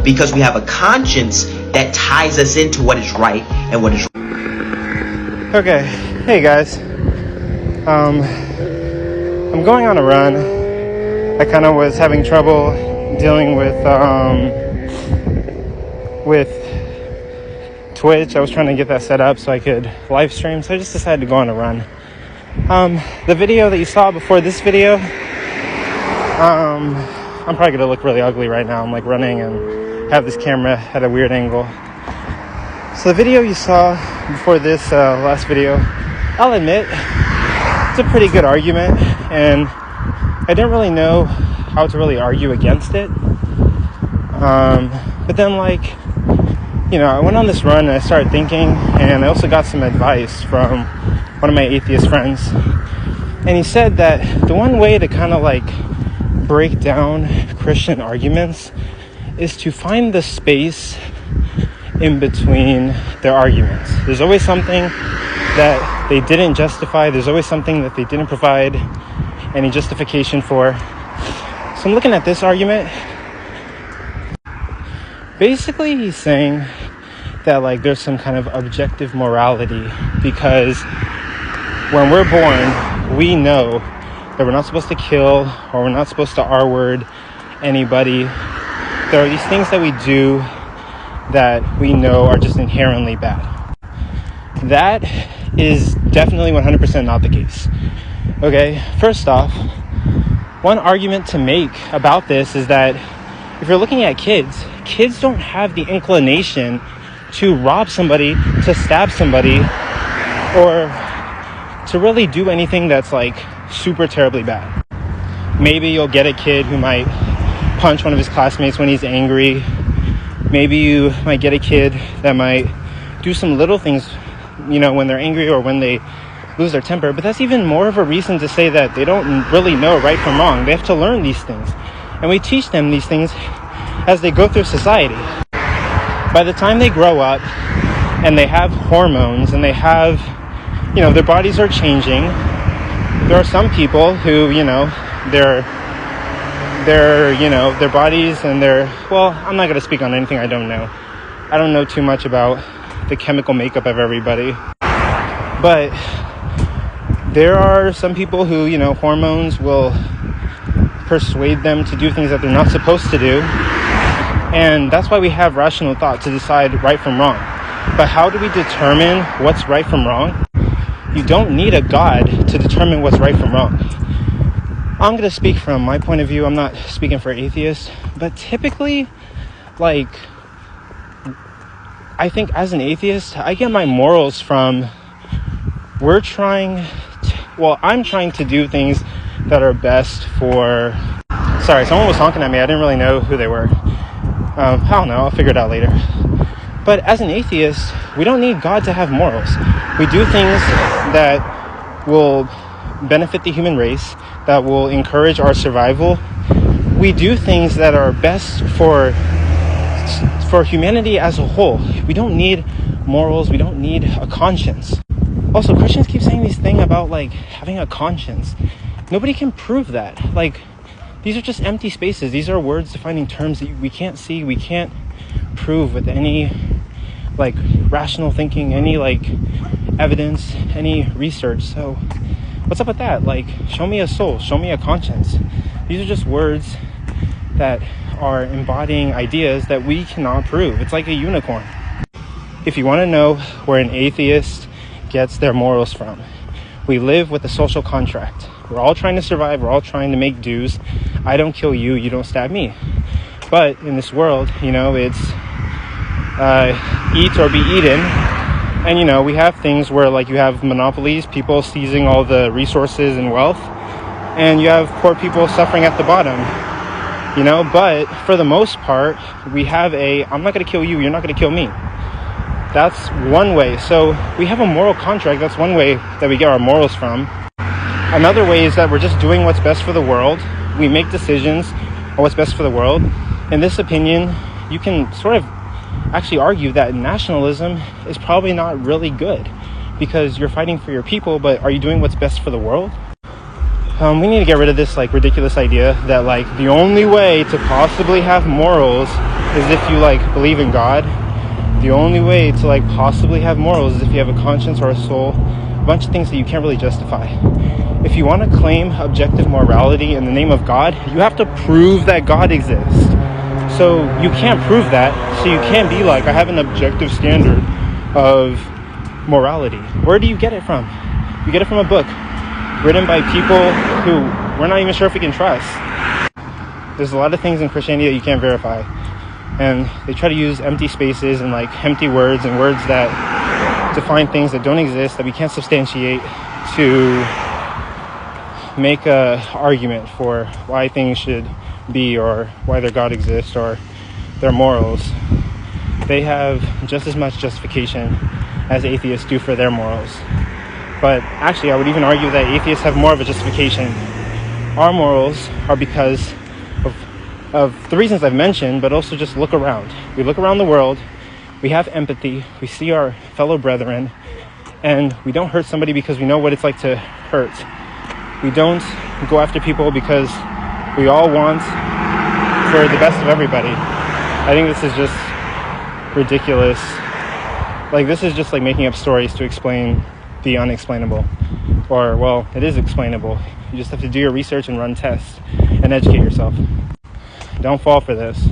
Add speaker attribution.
Speaker 1: because we have a conscience that ties us into what is right and what is wrong.
Speaker 2: Okay, hey guys. I'm going on a run. I kind of was having trouble dealing with Twitch. I was trying to get that set up so I could live stream, so I just decided to go on a run. The video that you saw before this video, I'm probably gonna look really ugly right now. I'm like running and have this camera at a weird angle. So the video you saw before this last video, I'll admit it's a pretty good argument, and I didn't really know how to really argue against it. But then, like, you know, I went on this run and I started thinking, and I also got some advice from one of my atheist friends. And he said that the one way to kind of like break down Christian arguments is to find the space in between their arguments. There's always something that they didn't justify. There's always something that they didn't provide any justification for. So I'm looking at this argument. Basically, he's saying that like there's some kind of objective morality, because when we're born, we know that we're not supposed to kill, or we're not supposed to R-word anybody. There are these things that we do that we know are just inherently bad. That is definitely 100% not the case. Okay, first off, one argument to make about this is that if you're looking at kids don't have the inclination to rob somebody, to stab somebody, or to really do anything that's like super terribly bad. Maybe you'll get a kid who might punch one of his classmates when he's angry. Maybe you might get a kid that might do some little things, you know, when they're angry or when they lose their temper. But that's even more of a reason to say that they don't really know right from wrong. They have to learn these things. And we teach them these things as they go through society. By the time they grow up and they have hormones and they have, you know, their bodies are changing, there are some people who, you know, their bodies and well, I'm not going to speak on anything I don't know. I don't know too much about the chemical makeup of everybody. But there are some people who, you know, hormones will persuade them to do things that they're not supposed to do. And that's why we have rational thought to decide right from wrong. But how do we determine what's right from wrong? You don't need a God to determine what's right from wrong. I'm going to speak from my point of view. I'm not speaking for atheists. But typically, like, I think as an atheist, I get my morals from I'm trying to do things that are best for... Sorry, someone was honking at me. I didn't really know who they were. I don't know. I'll figure it out later. But as an atheist, we don't need God to have morals. We do things that will benefit the human race, that will encourage our survival. We do things that are best for humanity as a whole. We don't need morals. We don't need a conscience. Also, Christians keep saying this thing about like having a conscience. Nobody can prove that. Like, these are just empty spaces. These are words defining terms that we can't see, we can't prove with any like rational thinking, any like evidence, any research. So what's up with that? Like, show me a soul, show me a conscience. These are just words that are embodying ideas that we cannot prove. It's like a unicorn. If you want to know where an atheist gets their morals from, we live with a social contract. We're all trying to survive. We're all trying to make dues. I don't kill you. You don't stab me. But in this world, you know, it's eat or be eaten. And, you know, we have things where, like, you have monopolies, people seizing all the resources and wealth. And you have poor people suffering at the bottom. You know, but for the most part, we have I'm not going to kill you. You're not going to kill me. That's one way. So we have a moral contract. That's one way that we get our morals from. Another way is that we're just doing what's best for the world. We make decisions on what's best for the world. In this opinion, you can sort of actually argue that nationalism is probably not really good, because you're fighting for your people, but are you doing what's best for the world? We need to get rid of this like ridiculous idea that like the only way to possibly have morals is if you like believe in God. The only way to like possibly have morals is if you have a conscience or a soul, a bunch of things that you can't really justify. If you want to claim objective morality in the name of God, you have to prove that God exists. So you can't prove that, so you can't be like, I have an objective standard of morality. Where do you get it from? You get it from a book written by people who we're not even sure if we can trust. There's a lot of things in Christianity that you can't verify. And they try to use empty spaces and like empty words and words that define things that don't exist, that we can't substantiate, to make a argument for why things should be, or why their God exists, or their morals. They have just as much justification as atheists do for their morals. But actually, I would even argue that atheists have more of a justification. Our morals are because of the reasons I've mentioned, but also just look around. We look around the world, we have empathy, we see our fellow brethren, and we don't hurt somebody because we know what it's like to hurt. We don't go after people because we all want for the best of everybody. I think this is just ridiculous. Like, this is just like making up stories to explain the unexplainable. Or, well, it is explainable. You just have to do your research and run tests and educate yourself. Don't fall for this.